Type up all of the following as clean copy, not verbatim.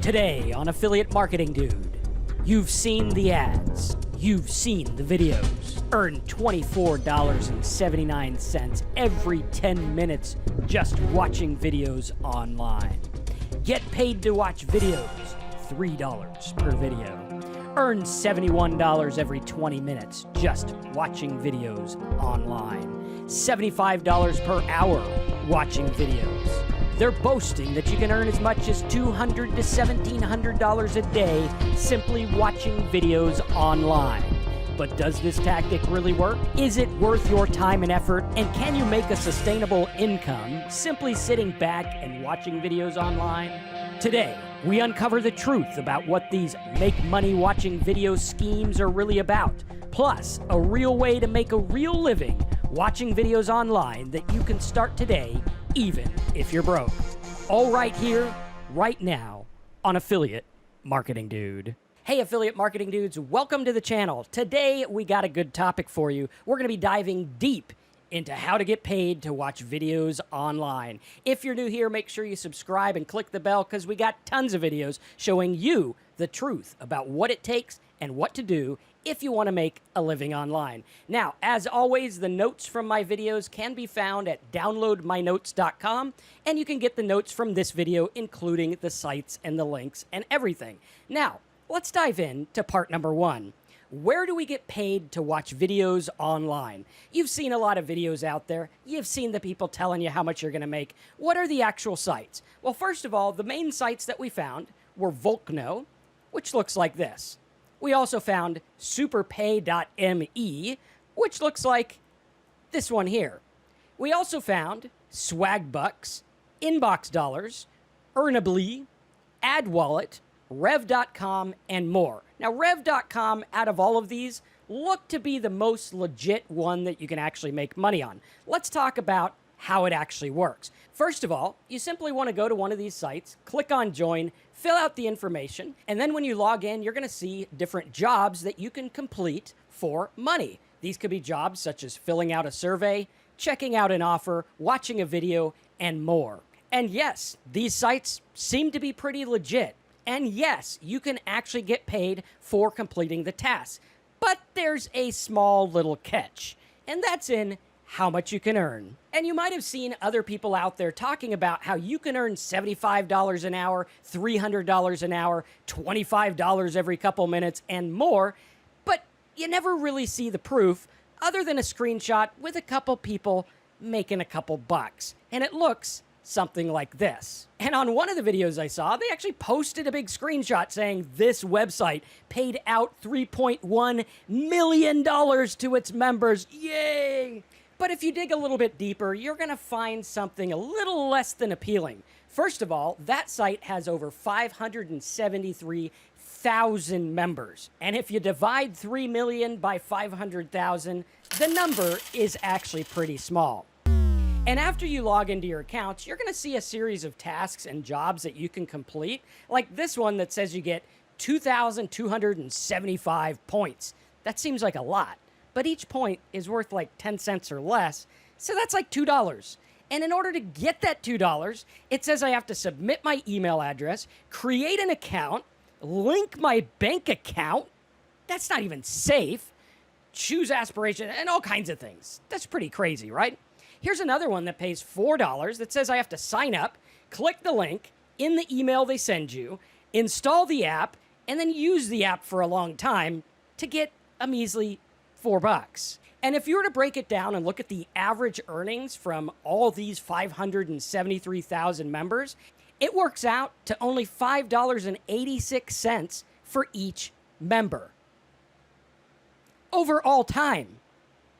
Today on Affiliate Marketing Dude, you've seen the ads, you've seen the videos. Earn $24.79 every 10 minutes just watching videos online. Get paid to watch videos, $3 per video. Earn $71 every 20 minutes just watching videos online. $75 per hour watching videos. They're boasting that you can earn as much as $200 to $1,700 a day simply watching videos online. But does this tactic really work? Is it worth your time and effort? And can you make a sustainable income simply sitting back and watching videos online? Today, we uncover the truth about what these make money watching video schemes are really about, plus a real way to make a real living watching videos online that you can start today, even if you're broke. All right here, right now, on Affiliate Marketing Dude. Hey, Affiliate Marketing Dudes, welcome to the channel. Today, we got a good topic for you. We're going to be diving deep into how to get paid to watch videos online. If you're new here, make sure you subscribe and click the bell because we got tons of videos showing you the truth about what it takes and what to do if you want to make a living online. Now, as always, the notes from my videos can be found at downloadmynotes.com, and you can get the notes from this video, including the sites and the links and everything. Now, let's dive into part number one. Where do we get paid to watch videos online? You've seen a lot of videos out there. You've seen the people telling you how much you're going to make. What are the actual sites? Well, first of all, the main sites that we found were Volcano, which looks like this. We also found superpay.me, which looks like this one here. We also found Swagbucks, Inbox Dollars, Earnably, AdWallet, Rev.com, and more. Now, Rev.com, out of all of these, look to be the most legit one that you can actually make money on. Let's talk about how it actually works. First of all, you simply want to go to one of these sites, click on join, fill out the information, and then when you log in, you're going to see different jobs that you can complete for money. These could be jobs such as filling out a survey, checking out an offer, watching a video, and more. And yes, these sites seem to be pretty legit. And yes, you can actually get paid for completing the task. But there's a small little catch, and that's in how much you can earn. And you might have seen other people out there talking about how you can earn $75 an hour, $300 an hour, $25 every couple minutes, and more, but you never really see the proof other than a screenshot with a couple people making a couple bucks. And it looks something like this. And on one of the videos I saw, they actually posted a big screenshot saying this website paid out $3.1 million to its members. Yay! But if you dig a little bit deeper, you're going to find something a little less than appealing. First of all, that site has over 573,000 members. And if you divide 3 million by 500,000, the number is actually pretty small. And after you log into your accounts, you're going to see a series of tasks and jobs that you can complete, like this one that says you get 2,275 points. That seems like a lot, but each point is worth like 10 cents or less, so that's like $2. And in order to get that $2, it says I have to submit my email address, create an account, link my bank account. That's not even safe. Choose aspiration and all kinds of things. That's pretty crazy, right? Here's another one that pays $4 that says I have to sign up, click the link in the email they send you, install the app, and then use the app for a long time to get a measly $4. And if you were to break it down and look at the average earnings from all these 573,000 members, it works out to only $5.86 for each member. Over all time.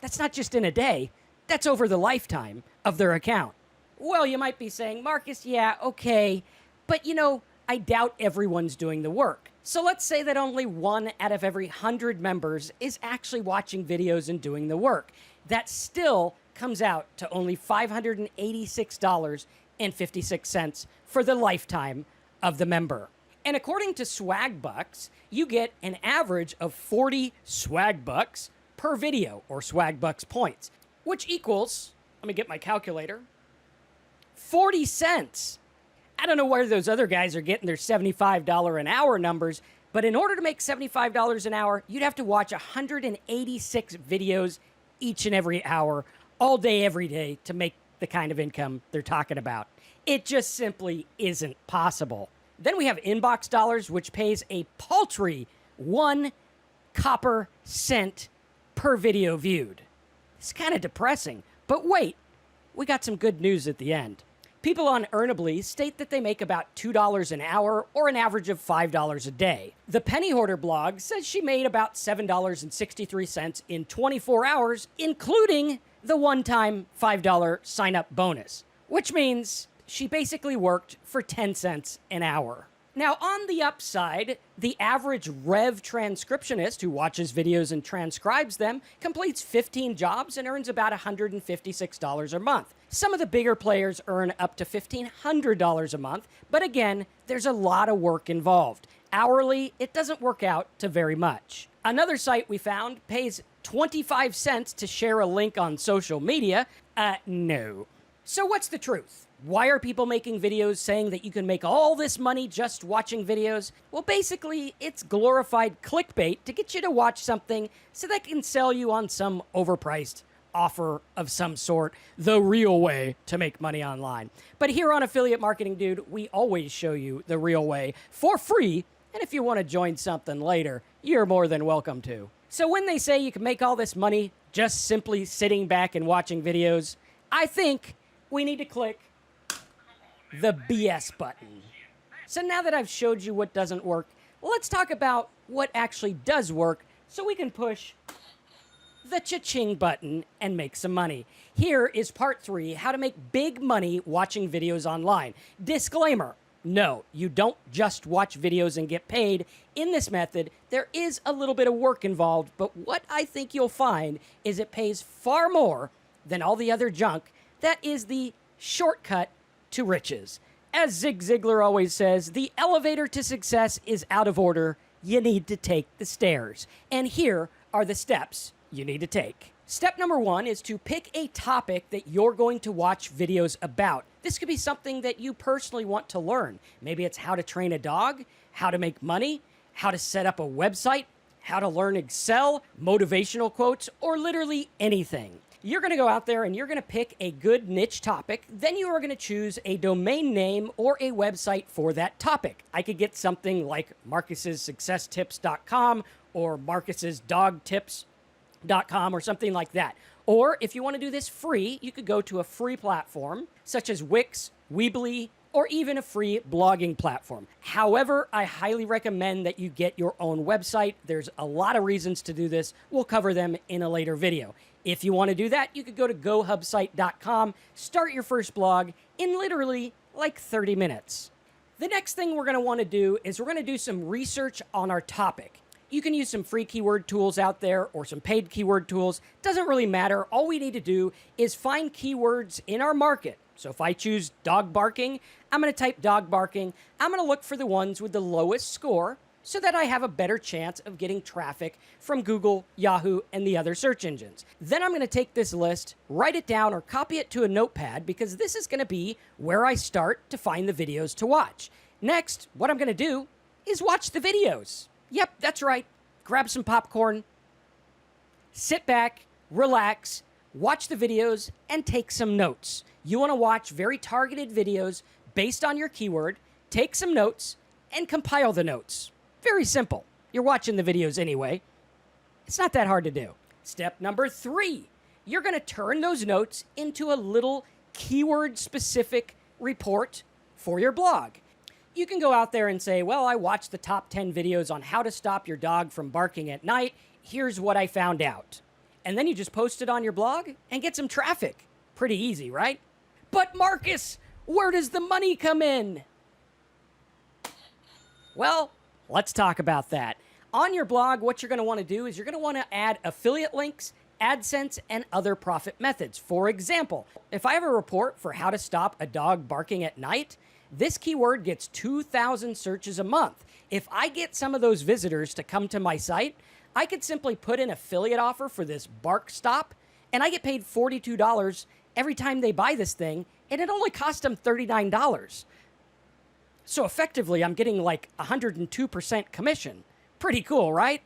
That's not just in a day. That's over the lifetime of their account. Well, you might be saying, Marcus, yeah, okay, but you know, I doubt everyone's doing the work. So let's say that only 1 out of every 100 members is actually watching videos and doing the work. That still comes out to only $586.56 for the lifetime of the member. And according to Swagbucks, you get an average of 40 Swagbucks per video, or Swagbucks points, which equals, let me get my calculator, 40 cents. I don't know where those other guys are getting their $75 an hour numbers, but in order to make $75 an hour, you'd have to watch 186 videos each and every hour, all day, every day, to make the kind of income they're talking about. It just simply isn't possible. Then we have Inbox Dollars, which pays a paltry 1 copper cent per video viewed. It's kind of depressing, but wait, we got some good news at the end. People on Earnably state that they make about $2 an hour or an average of $5 a day. The Penny Hoarder blog says she made about $7.63 in 24 hours, including the one-time $5 sign-up bonus, which means she basically worked for 10 cents an hour. Now, on the upside, the average Rev transcriptionist who watches videos and transcribes them completes 15 jobs and earns about $156 a month. Some of the bigger players earn up to $1,500 a month, but again, there's a lot of work involved. Hourly, it doesn't work out to very much. Another site we found pays 25 cents to share a link on social media. No. So what's the truth? Why are people making videos saying that you can make all this money just watching videos? Well, basically, it's glorified clickbait to get you to watch something so they can sell you on some overpriced offer of some sort, the real way to make money online. But here on Affiliate Marketing Dude, we always show you the real way for free, and if you want to join something later, you're more than welcome to. So when they say you can make all this money just simply sitting back and watching videos, I think we need to click the BS button. So now that I've showed you what doesn't work, let's talk about what actually does work so we can push the cha-ching button and make some money. Here is part 3, how to make big money watching videos online. Disclaimer, no, you don't just watch videos and get paid. In this method, there is a little bit of work involved, but what I think you'll find is it pays far more than all the other junk. That is the shortcut to riches. As Zig Ziglar always says, the elevator to success is out of order. You need to take the stairs. And here are the steps you need to take. Step number 1 is to pick a topic that you're going to watch videos about. This could be something that you personally want to learn. Maybe it's how to train a dog, how to make money, how to set up a website, how to learn Excel, motivational quotes, or literally anything. You're going to go out there and you're going to pick a good niche topic. Then you are going to choose a domain name or a website for that topic. I could get something like marcussuccesstips.com or marcusdogtips.com or something like that. Or if you want to do this free, you could go to a free platform such as Wix, Weebly, or even a free blogging platform. However, I highly recommend that you get your own website. There's a lot of reasons to do this. We'll cover them in a later video. If you want to do that, you could go to gohubsite.com, start your first blog in literally like 30 minutes. The next thing we're going to want to do is we're going to do some research on our topic. You can use some free keyword tools out there or some paid keyword tools. Doesn't really matter. All we need to do is find keywords in our market. So if I choose dog barking, I'm going to type dog barking. I'm going to look for the ones with the lowest score so that I have a better chance of getting traffic from Google, Yahoo, and the other search engines. Then I'm going to take this list, write it down, or copy it to a notepad because this is going to be where I start to find the videos to watch. Next, what I'm going to do is watch the videos. Yep, that's right. Grab some popcorn, sit back, relax, watch the videos, and take some notes. You want to watch very targeted videos based on your keyword, take some notes, and compile the notes. Very simple. You're watching the videos anyway. It's not that hard to do. Step number 3, you're going to turn those notes into a little keyword-specific report for your blog. You can go out there and say, well, I watched the top 10 videos on how to stop your dog from barking at night. Here's what I found out. And then you just post it on your blog and get some traffic. Pretty easy, right? But Marcus, where does the money come in? Well, let's talk about that. On your blog, what you're going to want to do is you're going to want to add affiliate links, AdSense, and other profit methods. For example, if I have a report for how to stop a dog barking at night, this keyword gets 2,000 searches a month. If I get some of those visitors to come to my site, I could simply put an affiliate offer for this bark stop, and I get paid $42 every time they buy this thing, and it only cost them $39. So effectively, I'm getting like 102% commission. Pretty cool, right?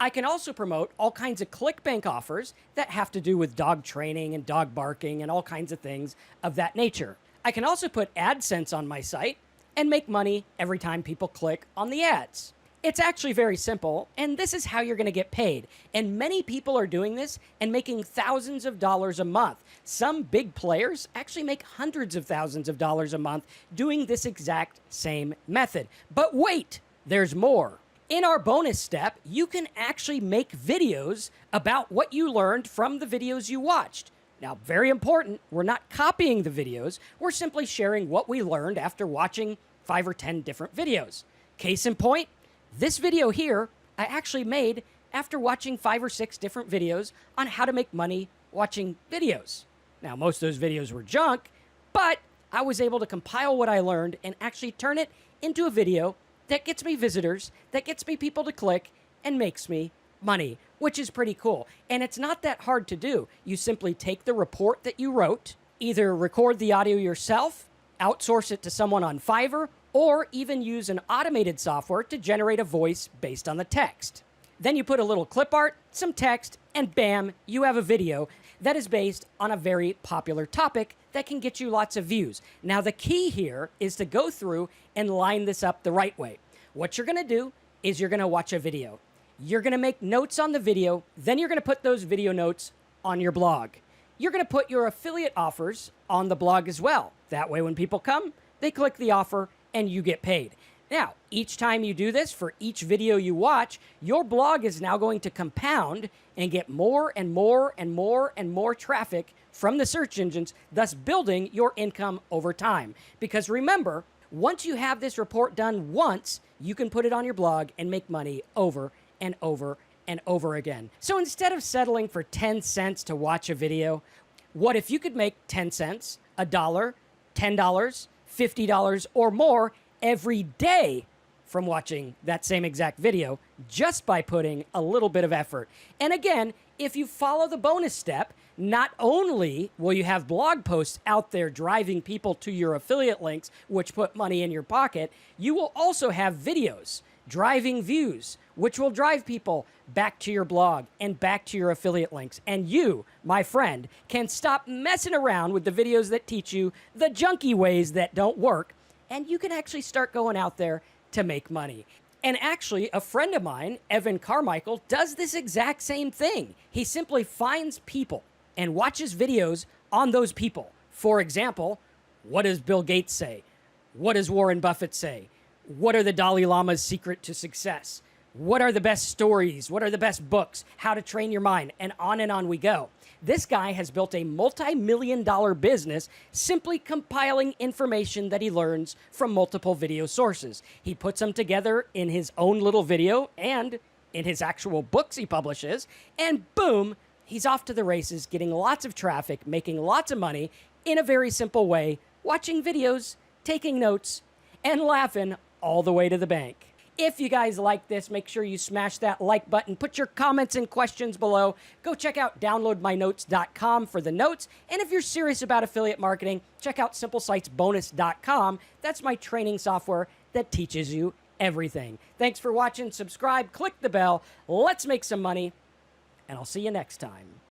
I can also promote all kinds of ClickBank offers that have to do with dog training and dog barking and all kinds of things of that nature. I can also put AdSense on my site and make money every time people click on the ads. It's actually very simple, and this is how you're going to get paid. And many people are doing this and making thousands of dollars a month. Some big players actually make hundreds of thousands of dollars a month doing this exact same method. But wait, there's more. In our bonus step, you can actually make videos about what you learned from the videos you watched. Now, very important, we're not copying the videos. We're simply sharing what we learned after watching 5 or 10 different videos. Case in point, this video here, I actually made after watching 5 or 6 different videos on how to make money watching videos. Now, most of those videos were junk, but I was able to compile what I learned and actually turn it into a video that gets me visitors, that gets me people to click, and makes me money, which is pretty cool. And it's not that hard to do. You simply take the report that you wrote, either record the audio yourself, outsource it to someone on Fiverr, or even use an automated software to generate a voice based on the text. Then you put a little clip art, some text, and bam, you have a video that is based on a very popular topic that can get you lots of views. Now, the key here is to go through and line this up the right way. What you're going to do is you're going to watch a video. You're going to make notes on the video. Then you're going to put those video notes on your blog. You're going to put your affiliate offers on the blog as well. That way, when people come, they click the offer and you get paid. Now, each time you do this, for each video you watch, your blog is now going to compound and get more and more and more and more traffic from the search engines, thus building your income over time. Because remember, once you have this report done once, you can put it on your blog and make money over and over and over again. So instead of settling for 10 cents to watch a video, what if you could make 10 cents, $1, $10, $50 or more every day from watching that same exact video just by putting a little bit of effort? And again, if you follow the bonus step, not only will you have blog posts out there driving people to your affiliate links, which put money in your pocket, you will also have videos driving views, which will drive people back to your blog and back to your affiliate links. And you, my friend, can stop messing around with the videos that teach you the junky ways that don't work, and you can actually start going out there to make money. And actually, a friend of mine, Evan Carmichael, does this exact same thing. He simply finds people and watches videos on those people. For example, what does Bill Gates say? What does Warren Buffett say? What are the Dalai Lama's secret to success? What are the best stories? What are the best books? How to train your mind? And on we go. This guy has built a multi-million-dollar business simply compiling information that he learns from multiple video sources. He puts them together in his own little video and in his actual books he publishes, and boom, he's off to the races, getting lots of traffic, making lots of money in a very simple way, watching videos, taking notes, and laughing all the way to the bank. If you guys like this, make sure you smash that like button. Put your comments and questions below. Go check out downloadmynotes.com for the notes. And if you're serious about affiliate marketing, check out simplesitesbonus.com. That's my training software that teaches you everything. Thanks for watching. Subscribe, click the bell. Let's make some money, and I'll see you next time.